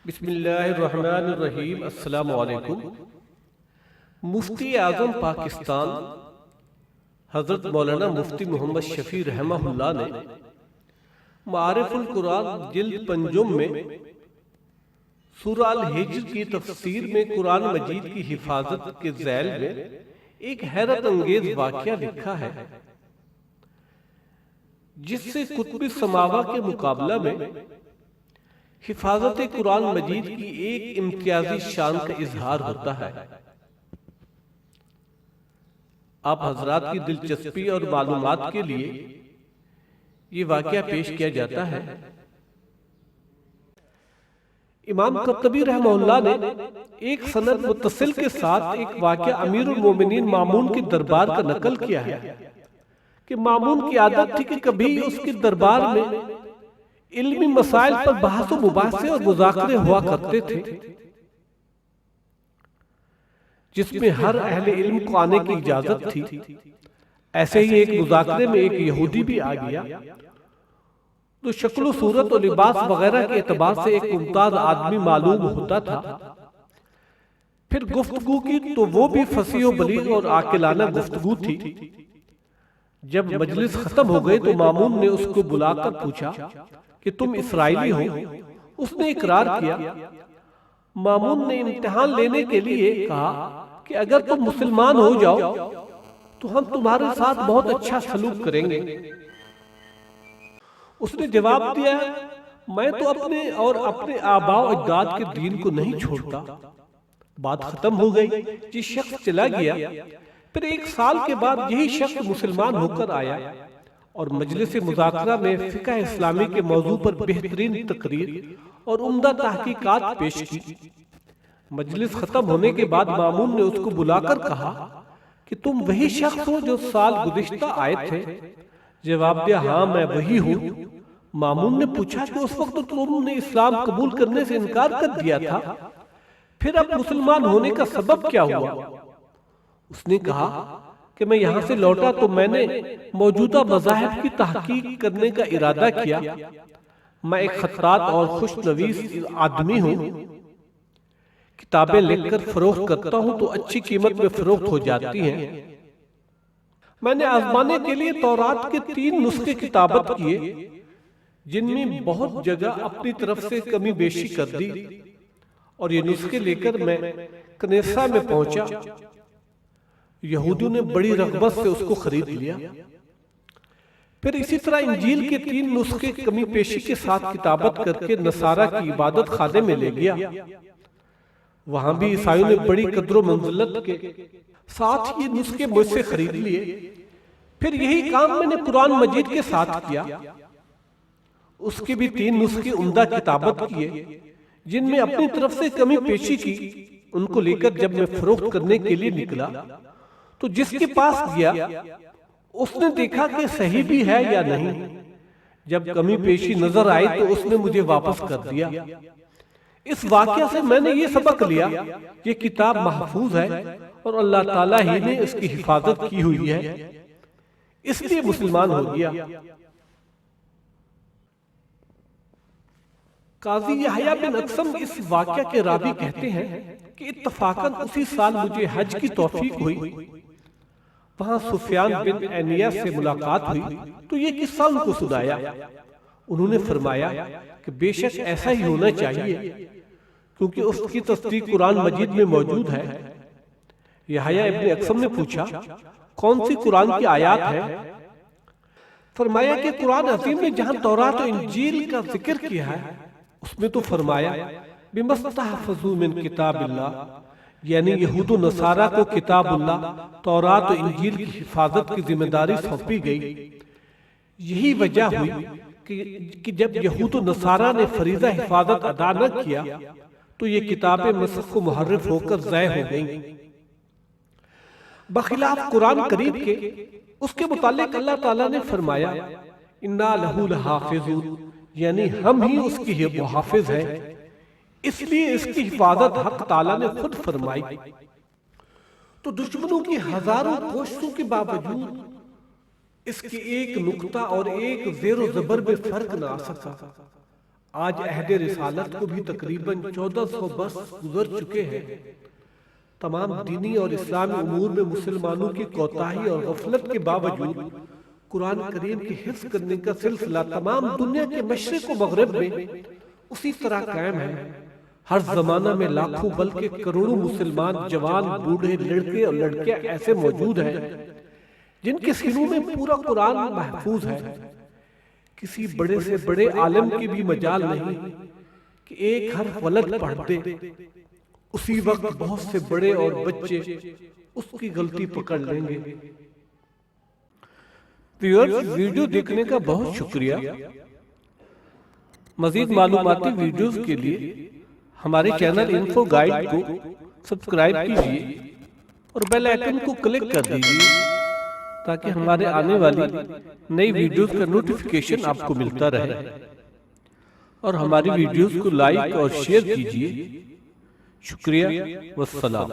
بسم اللہ الرحمن الرحیم۔ السلام علیکم۔ مفتی اعظم پاکستان حضرت مولانا مفتی محمد شفیع رحمہ اللہ نے معارف القرآن جلد پنجم میں سورہ الحجر کی تفسیر میں قرآن مجید کی حفاظت کے ذیل میں ایک حیرت انگیز واقعہ لکھا ہے، جس سے کتب سماوہ کے مقابلہ میں حفاظت قرآن مجید کی ایک امتیازی شان کا اظہار ہوتا ہے۔ آپ حضرات کی دلچسپی اور معلومات کے لیے یہ واقعہ پیش کیا جاتا ہے۔ امام قرطبی رحمہ اللہ نے ایک سند متصل کے ساتھ ایک واقعہ امیر المومنین مامون کے دربار کا نقل کیا ہے کہ مامون کی عادت تھی کہ کبھی اس کے دربار میں علمی مسائل پر بحث و مباحثے اور مذاکرے ہوا کرتے تھے، جس میں ہر اہل علم کو آنے کی اجازت تھی۔ ایسے ہی ایک مذاکرے میں ایک یہودی بھی آ گیا، تو شکل و صورت اور لباس وغیرہ کے اعتبار سے ایک ممتاز آدمی معلوم ہوتا تھا۔ پھر گفتگو کی تو وہ بھی فصیح و بلیغ اور عاقلانہ گفتگو تھی۔ جب مجلس ختم ہو گئی تو مامون نے اس کو بلا کر پوچھا کہ تم اسرائیلی ہو؟ اس نے اقرار کیا۔ مامون نے امتحان لینے کے لیے کہا کہ اگر تم مسلمان ہو جاؤ تو ہم تمہارے ساتھ بہت اچھا سلوک کریں گے۔ اس نے جواب دیا، میں تو اپنے آباء و اجداد کے دین کو نہیں چھوڑتا۔ بات ختم ہو گئی، یہ شخص چلا گیا۔ پھر ایک سال کے بعد یہی شخص مسلمان ہو کر آیا اور مجلس مذاکرہ میں فقہ اسلامی کے موضوع پر بہترین تقریر اور عمدہ تحقیقات پیش کی۔ مجلس ختم ہونے کے بعد مامون نے اس کو بلا کر کہا کہ تم وہی شخص ہو جو سال گزشتہ آئے تھے؟ جواب دیا، ہاں میں وہی ہوں۔ مامون نے پوچھا کہ اس وقت تم نے اسلام قبول کرنے سے انکار کر دیا تھا، پھر اب مسلمان ہونے کا سبب کیا ہوا؟ اس نے کہا کہ میں یہاں سے لوٹا تو میں نے موجودہ مذاہب کی تحقیق کرنے کا ارادہ کیا۔ میں ایک خطاط اور خوش نویس آدمی ہوں، کتابیں لکھ کر فروخت کرتا ہوں تو اچھی قیمت میں فروخت ہو جاتی ہیں۔ میں نے آزمانے کے لیے تورات کے 3 نسخے کتابت کیے، جن میں بہت جگہ اپنی طرف سے کمی بیشی کر دی، اور یہ نسخے لے کر میں کنیسہ میں پہنچا۔ یہودیوں نے بڑی رغبت سے اس کو خرید لیا۔ پھر اسی طرح انجیل کے 3 نسخے کمی پیشی کے ساتھ کتابت کر کے نصارہ کی عبادت خانے میں لے گیا۔ وہاں بھی عیسائیوں نے بڑی قدر و منزلت کے ساتھ یہ نسخے مجھ سے خرید لیے۔ پھر یہی کام میں نے قرآن مجید کے ساتھ کیا۔ اس کے بھی 3 نسخے عمدہ کتابت کیے، جن میں اپنی طرف سے کمی پیشی کی۔ ان کو لے کر جب میں فروخت کرنے کے لیے نکلا تو جس کے پاس گیا اس نے دیکھا کہ صحیح بھی ہے یا نہیں۔ جب کمی پیشی نظر آئی تو اس نے مجھے واپس کر دیا۔ اس واقعہ سے میں نے یہ سبق لیا، یہ کتاب محفوظ ہے اور اللہ تعالیٰ ہی نے اس کی حفاظت کی ہوئی ہے، اس لیے مسلمان ہو گیا۔ قاضی یحییٰ بن اقسم اس واقعہ کے راوی کہتے ہیں کہ اتفاقاً اسی سال مجھے حج کی توفیق ہوئی۔ وہاں سفیان بن عینیہ سے ملاقات ہوئی تو یہ قصہ ان کو سنایا۔ انہوں نے فرمایا کہ بے شک ایسا ہی ہونا چاہیے، کیونکہ اس کی تصدیق قرآن مجید میں موجود ہے۔ یحییٰ ابن اقسم نے پوچھا، کون سی قرآن کی آیات ہے؟ فرمایا کہ قرآن عظیم نے جہاں تورات و انجیل کا ذکر کیا ہے اس میں تو فرمایا بِمَسْتَحْفَظُوا مِن کتاب اللہ، یعنی یہود و نصارہ کو کتاب اللہ تورات و انجیل کی حفاظت کی ذمہ داری سونپی گئی۔ یہی وجہ ہوئی کہ جب یہود و نصارہ نے فریضہ حفاظت ادا نہ کیا تو یہ کتابیں مسخ و محرف ہو کر ضائع ہو گئیں۔ بخلاف قرآن کریم کے، اس کے متعلق اللہ تعالیٰ نے فرمایا اِنَّا لَهُ لَحَافِظُونَ، یعنی ہم ہی اس کی محافظ ہیں، اس لیے اس کی حفاظت حق تعالیٰ نے خود فرمائی۔ تو دشمنوں کی ہزاروں کوششوں کے باوجود اس کی ایک نقطہ اور ایک زیر و زبر میں فرق نہ آ سکا۔ آج عہد رسالت کو بھی تقریباً 1400 برس گزر چکے ہیں۔ تمام دینی اور اسلامی امور میں مسلمانوں کی کوتاہی اور غفلت کے باوجود قرآن کریم کی حفظ کرنے کا سلسلہ تمام دنیا کے مشرق و مغرب میں اسی طرح قائم ہے۔ ہر زمانہ میں لاکھوں بلکہ کروڑوں مسلمان جوان، بوڑھے، لڑکے اور لڑکیاں ایسے موجود ہیں جن کے سینوں میں پورا قرآن محفوظ ہے۔ کسی بڑے سے بڑے عالم کی بھی مجال نہیں کہ ایک حرف غلط پڑھ دے، اسی وقت بہت سے بڑے اور بچے اس کی غلطی پکڑ لیں گے۔ ویورز، ویڈیو دیکھنے کا بہت شکریہ۔ مزید معلوماتی ویڈیوز کے لیے ہمارے چینل انفو گائیڈ کو سبسکرائب کیجیے اور بیل آئیکن کو کلک کر دیجیے تاکہ ہمارے آنے والی نئی ویڈیوز کا نوٹیفیکیشن آپ کو ملتا رہے، اور ہماری ویڈیوز کو لائک اور شیئر کیجیے۔ شکریہ والسلام۔